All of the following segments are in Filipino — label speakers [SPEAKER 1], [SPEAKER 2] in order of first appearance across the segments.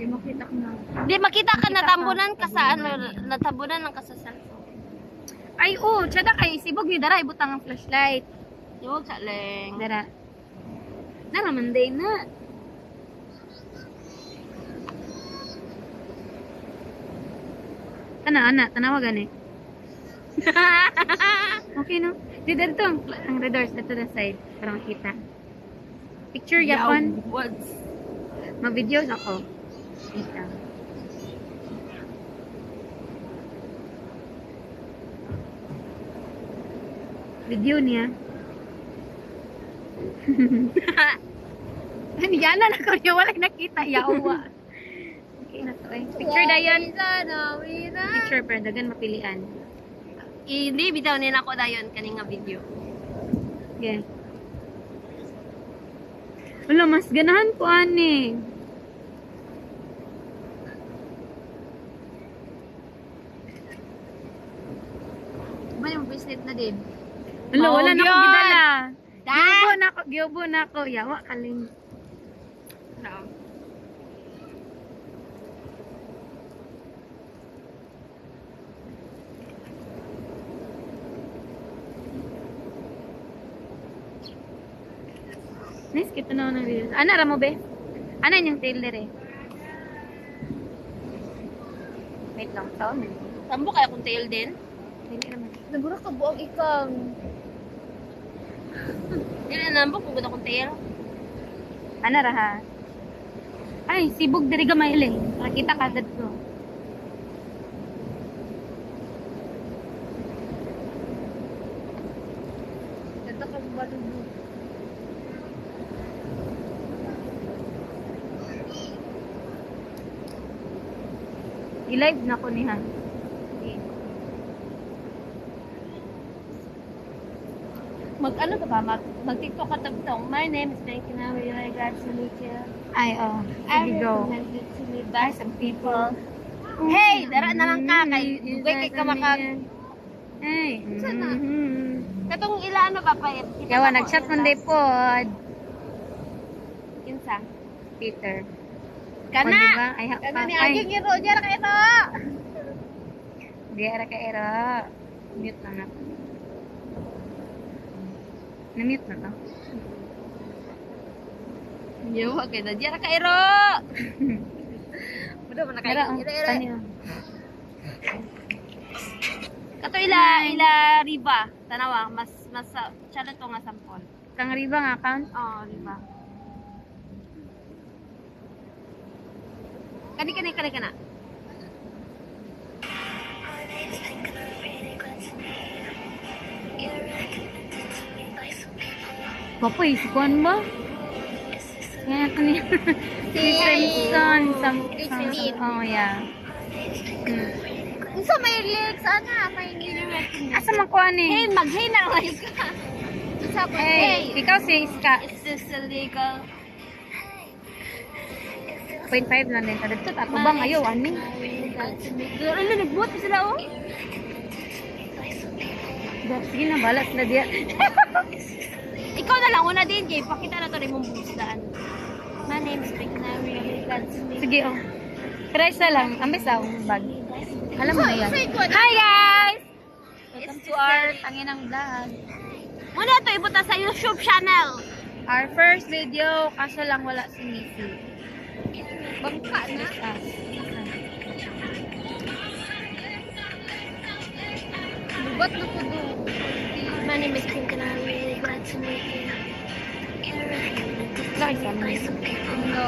[SPEAKER 1] Di makita ko na.
[SPEAKER 2] Di makita ka natambunan ka sa ano, natambunan lang ka sa cellphone.
[SPEAKER 1] Ay, oh, tsada kay sibog ni Dara, ibutang ang flashlight.
[SPEAKER 2] Yung sa leng.
[SPEAKER 1] Dara. Dara, manday na. Ana, tanawa gani. Okay, no? Di dito ang red doors dito the side para makita. Picture yapon.
[SPEAKER 2] What's
[SPEAKER 1] Ma-videos ako. Kita. Video niya. Yana na ko niya. Wala nakita. Yawa. Okay na to eh. Picture dayon. Picture pero dagan mapilian.
[SPEAKER 2] hindi bitaw ni nako dayon kaning nga video.
[SPEAKER 1] Okay. Wala, mas ganahan po ani.
[SPEAKER 2] Bali mo bracelet na din.
[SPEAKER 1] Wala, wala na ako gidala.
[SPEAKER 2] Da!
[SPEAKER 1] Giobo na ako. Yawa kaling.
[SPEAKER 2] No.
[SPEAKER 1] Nice, kita na ako ng video. Ana, ramo be? Ana yung tailor eh. Wait lang, taon mo.
[SPEAKER 2] Tambo kaya kung tail din.
[SPEAKER 1] Hindi naman.
[SPEAKER 2] Nagura ka buong ikang. Dili nambok kung gud akong tail.
[SPEAKER 1] Ana raha. Ay, sibog diri gamay lang. Nakita ka agad ko.
[SPEAKER 2] Dito ka balubo.
[SPEAKER 1] I-live na ko niha.
[SPEAKER 2] Mag-ano ka ba? Mag-TikTok ka tabtong. My name is Frankie na. We're really glad to meet you.
[SPEAKER 1] Ay, oh.
[SPEAKER 2] I
[SPEAKER 1] Sige, go.
[SPEAKER 2] recommend you to meet by some people. Hey! Dara na lang ka. Kay kay ka maka...
[SPEAKER 1] Hey.
[SPEAKER 2] Sana?
[SPEAKER 1] Mhm.
[SPEAKER 2] Katong ilan ba pa?
[SPEAKER 1] Yawa, nag-chat mo day pod.
[SPEAKER 2] Kinsa?
[SPEAKER 1] Peter.
[SPEAKER 2] Kana!
[SPEAKER 1] O, diba? Ay,
[SPEAKER 2] Kana ni
[SPEAKER 1] ay.
[SPEAKER 2] Aging Iro. Diyan ka ito!
[SPEAKER 1] Di ara ka era. Mute na na. Na-mute na to.
[SPEAKER 2] Yawa kay na. Diyan ka Iro! Budo mo na kayo.
[SPEAKER 1] Era, oh.
[SPEAKER 2] Iro.
[SPEAKER 1] Tanyo.
[SPEAKER 2] Kato ila riba. Tanawa. Mas siya na to nga sampol.
[SPEAKER 1] Kang riba nga account?
[SPEAKER 2] Oo, riba. Kani ka na.
[SPEAKER 1] Papoy, sikuan ba? Kaya ka niya. Si Friendson. Oh, yeah.
[SPEAKER 2] Unsa may lyrics ana? May lyrics.
[SPEAKER 1] Asa man ko ani?
[SPEAKER 2] Hey, mag-hey na lang ka. Unsa ko?
[SPEAKER 1] Hey, ikaw si Iska.
[SPEAKER 2] Is this illegal?
[SPEAKER 1] 0.5 lang din. Kadagto ako bang ayaw ani?
[SPEAKER 2] Girl, ano nagbuhat pa sila oh?
[SPEAKER 1] Sige na, balas na diya.
[SPEAKER 2] Ikaw na lang una din, Jay. Pakita na to rin mong busdaan. My name is Rick na really glad to meet you.
[SPEAKER 1] Sige, oh. Try sa lang. Ambis ang bag. Alam mo na yan.
[SPEAKER 2] Hi guys!
[SPEAKER 1] Welcome to our Tanginang Vlog.
[SPEAKER 2] Muna to ibuta sa YouTube channel.
[SPEAKER 1] Our first video, kaso lang wala si Missy.
[SPEAKER 2] Bangka na.
[SPEAKER 1] Ah.
[SPEAKER 2] Lubat na po do. My name is Pink and I'm really glad to meet you.
[SPEAKER 1] Laki sa amin.
[SPEAKER 2] No.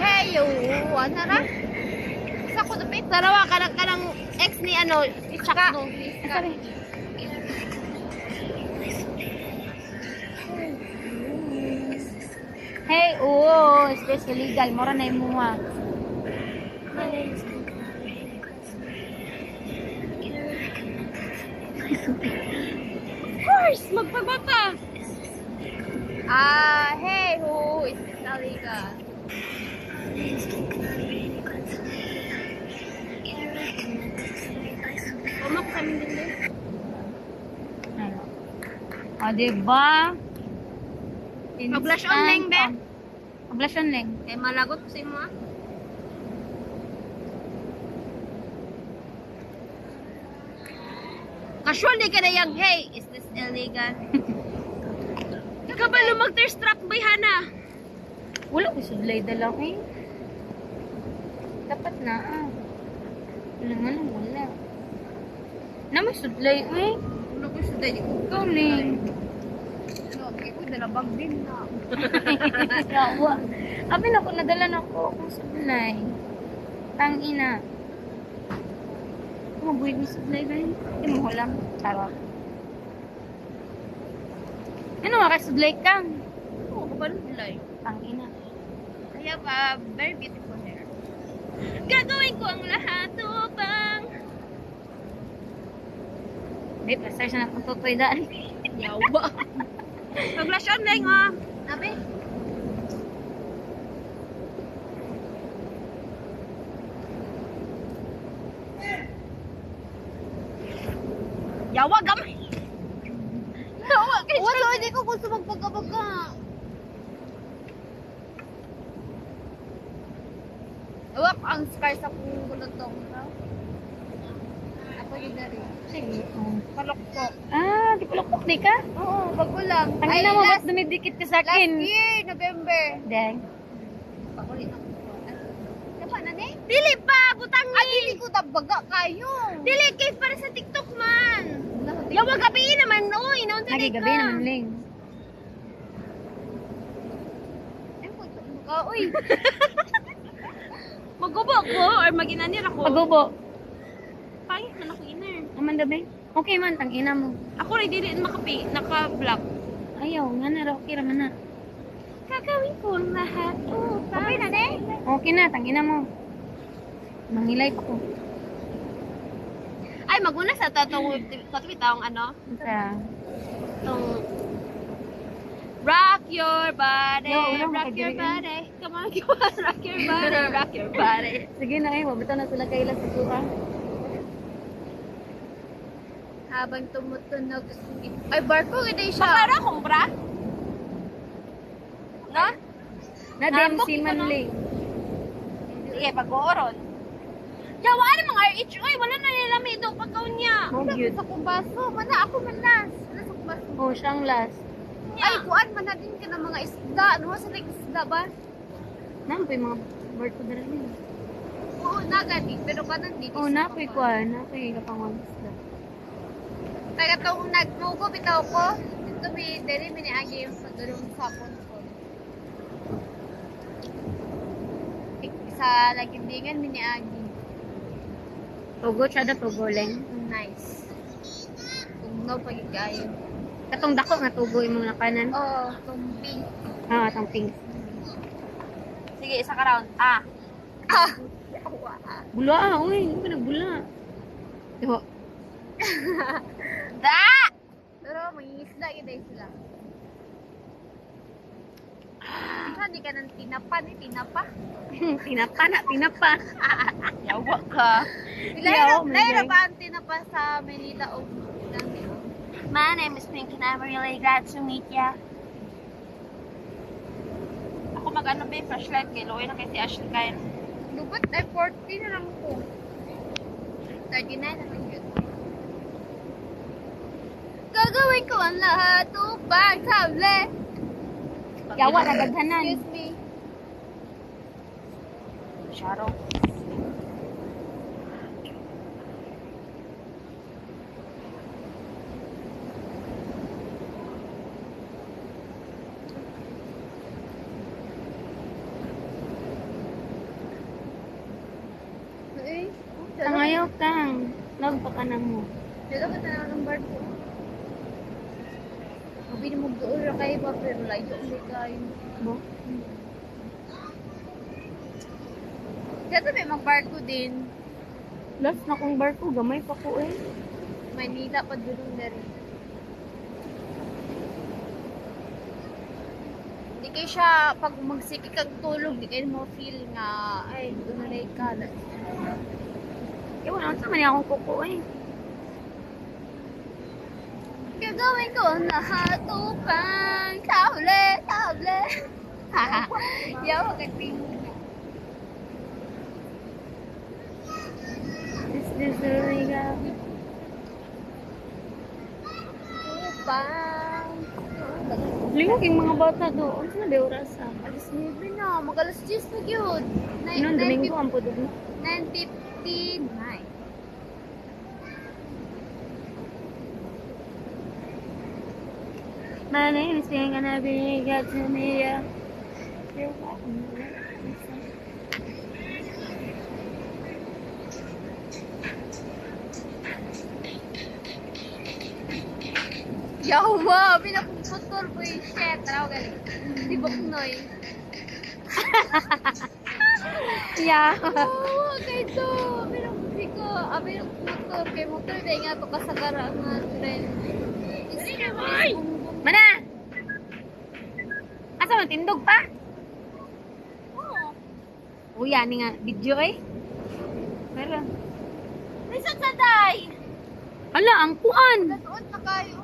[SPEAKER 2] Hey, yo! Ano na? Sa ko dapit. Darawa ka ng ex ni ano, Ichak no.
[SPEAKER 1] Sorry. Hey, oo, is this illegal? Mora na yung mga.
[SPEAKER 2] My name is Pink and I'm really glad to meet you. Of course! Magpagbata! Hey, who is this Aliga? Pumak kami din din.
[SPEAKER 1] O, diba?
[SPEAKER 2] Mag-blush on lang, be.
[SPEAKER 1] Ablasyon lang.
[SPEAKER 2] Kay malagot ko sa imo ah. Casual di ka na yung, hey, is this illegal? Ikaw ba lumag-thirst trap by Hana?
[SPEAKER 1] Wala ko sudlay dalang eh. Dapat na ah. Wala nga lang, wala. Na may sudlay eh.
[SPEAKER 2] Ano ko sa dali ko?
[SPEAKER 1] Galing.
[SPEAKER 2] Okay, ko dalabag din na.
[SPEAKER 1] Yawa. Abi na ko, nadala na ko kung sudlay. Tangina. Mabuhay mo sudlay ba yun? Hindi mo lang. Charot. Ano nga kay sudlay kang?
[SPEAKER 2] Oo, kabalulay.
[SPEAKER 1] Tangina.
[SPEAKER 2] I have a very beautiful hair. Gagawin ko ang lahat upang...
[SPEAKER 1] Babe, pasar siya na kung tutoy daan.
[SPEAKER 2] Yawa. Pag-blush on lang ah. Nabi? Yawa, gamay. Yawa, kay wala, hindi ko gusto magpagkabaga. Yawa, ang scar sa kulotong. Ako yun na rin.
[SPEAKER 1] Sige.
[SPEAKER 2] Palokpok.
[SPEAKER 1] Ah, di palukpok di ka?
[SPEAKER 2] Oo, bago lang.
[SPEAKER 1] Tangina mo, ba't dumidikit ka sa
[SPEAKER 2] last
[SPEAKER 1] akin?
[SPEAKER 2] year, November.
[SPEAKER 1] Deng.
[SPEAKER 2] Pakulit ako. Diba na ne? Dili pa, butang ni. Ay, dili ko tabaga kayo. Dili, cave para sa TikTok man. Yawa gabi naman, uy. Naunta
[SPEAKER 1] Lagi gabi naman ling.
[SPEAKER 2] Uy. Magubo ko or maginanir ako.
[SPEAKER 1] Pagubo.
[SPEAKER 2] Pangit man ako iner.
[SPEAKER 1] Aman dabi. Okay man, tangina mo.
[SPEAKER 2] Ako rin dili naka-vlog.
[SPEAKER 1] Ayaw, nga na raw, okay raman na.
[SPEAKER 2] Gagawin ko ang lahat. Okay na ne?
[SPEAKER 1] Okay na, tangina mo. Mangilay pa ko.
[SPEAKER 2] Ay, maguna sa tatong taong ano?
[SPEAKER 1] Sa...
[SPEAKER 2] Itong rock your body,
[SPEAKER 1] Yo, ulang
[SPEAKER 2] rock your
[SPEAKER 1] makadiri
[SPEAKER 2] body. Come on, come on, rock your body, rock your body.
[SPEAKER 1] Sige na eh, mabito na sila kaila sa suka.
[SPEAKER 2] Habang tumutunog. Ay, barko ganda siya. Bakara kong bra? No?
[SPEAKER 1] Na din
[SPEAKER 2] Nambok,
[SPEAKER 1] si
[SPEAKER 2] ikaw, no?
[SPEAKER 1] Manling.
[SPEAKER 2] Sige, pag-ooron. Yawa, ano mga RH? Uy, wala na nilami ito pagkaw niya.
[SPEAKER 1] Oh, cute.
[SPEAKER 2] Sa kumbaso. Mana, ako manas. Wala sa kumbaso.
[SPEAKER 1] Oh, siyang last.
[SPEAKER 2] Ay, kuan, manadin ka ng mga isda. Ano sa isda ba?
[SPEAKER 1] Napoy mga bird ko dala nila.
[SPEAKER 2] Oo, nagani. Pero kanan dito.
[SPEAKER 1] Oh, napoy ko ah. Napoy kapangon sila.
[SPEAKER 2] Taga itong nagmugo, bitaw ko. Dito may dali, miniagi yung padulong sapon ko. Sa lagindingan, miniagi.
[SPEAKER 1] Togo, tsada togo lang.
[SPEAKER 2] Nice. Kung no, pagigayon.
[SPEAKER 1] Katong dako nga tugo yung mga kanan.
[SPEAKER 2] Oo, tumping.
[SPEAKER 1] Ah, atong pink.
[SPEAKER 2] Sige, isa ka round. Ah.
[SPEAKER 1] Bula ah, uy. Hindi pa nagbula. Diho.
[SPEAKER 2] Da! Pero mangingisda yun dahil sila. Hindi ka nang tinapa ni tinapa.
[SPEAKER 1] Tinapa na, tinapa.
[SPEAKER 2] Yawa ka.
[SPEAKER 1] Yawa,
[SPEAKER 2] Lahirap
[SPEAKER 1] Manday.
[SPEAKER 2] ba ang tinapa sa Manila o
[SPEAKER 3] My name is Pink and I'm really glad to meet ya.
[SPEAKER 2] Ako mag-ano ba yung flashlight kay Loy na kay si Ashley kain. Lubot ay 40 na lang po. 39 na lang yun. Gagawin ko ang lahat upang sable.
[SPEAKER 1] Yawa na daghanan.
[SPEAKER 2] Excuse me.
[SPEAKER 3] Shadow.
[SPEAKER 2] Eh,
[SPEAKER 1] Tangayaw kang. Log pa ka na mo.
[SPEAKER 2] dito ka na ng bar ko. Sabi ni mo doon ra kayo ba pero layo ulit kayo.
[SPEAKER 1] Bo?
[SPEAKER 2] Dito may mag-barko din.
[SPEAKER 1] Last na kong bar ko, gamay pa ko eh.
[SPEAKER 2] Manila pa dulong na rin. Di kayo siya, pag magsiki kag tulog, di kayo mo feel nga, ay, doon na rin ka.
[SPEAKER 1] Ewan naman sa mani akong kuko eh.
[SPEAKER 2] Gagawin ko ang lahat upang sable, sable. Yawa kay Pink.
[SPEAKER 1] Is this the way go?
[SPEAKER 2] Bang.
[SPEAKER 1] Lingog yung mga bata doon. Saan na ba oras ah?
[SPEAKER 2] Alas 9 na. Mag-alas 10 na yun.
[SPEAKER 1] Noon, Domingo ang pudog mo.
[SPEAKER 2] 9:59.
[SPEAKER 1] My name is Pink and everything got to me, yeah.
[SPEAKER 2] Yawa! Pinapuputol ko yung shit. Taraw galing. Di ba kunoy?
[SPEAKER 1] Yeah.
[SPEAKER 2] Oo, kay to. Pinaputi ko. Pinapuputol kay motor. Dahil nga to kasagara nga tren.
[SPEAKER 1] Mana? Asa man tindog pa?
[SPEAKER 2] Oo.
[SPEAKER 1] Uy, ani nga video eh. Pero,
[SPEAKER 2] Listen sa day!
[SPEAKER 1] hala, ang kuan.
[SPEAKER 2] Nanood na kayo.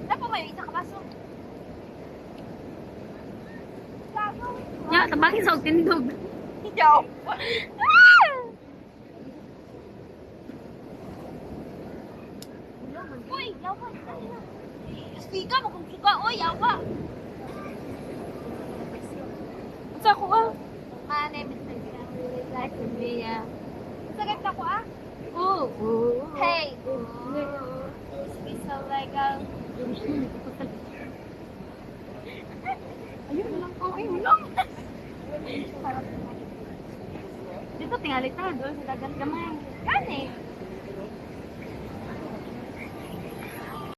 [SPEAKER 2] Wala pa may isa ka baso.
[SPEAKER 1] Ya, tabangin sa og tindog.
[SPEAKER 2] Yaw! Uy, yawa! Speaker mo kung suka. Uy, yawa!
[SPEAKER 1] Sa ko ah.
[SPEAKER 2] My name is Pink and I really like to be Sakit ako ah.
[SPEAKER 1] Oh.
[SPEAKER 2] Hey! We so like
[SPEAKER 1] Ayun lang. Oh, ayun lang. Dito tingali ta doon sa dagat gamay.
[SPEAKER 2] Gani!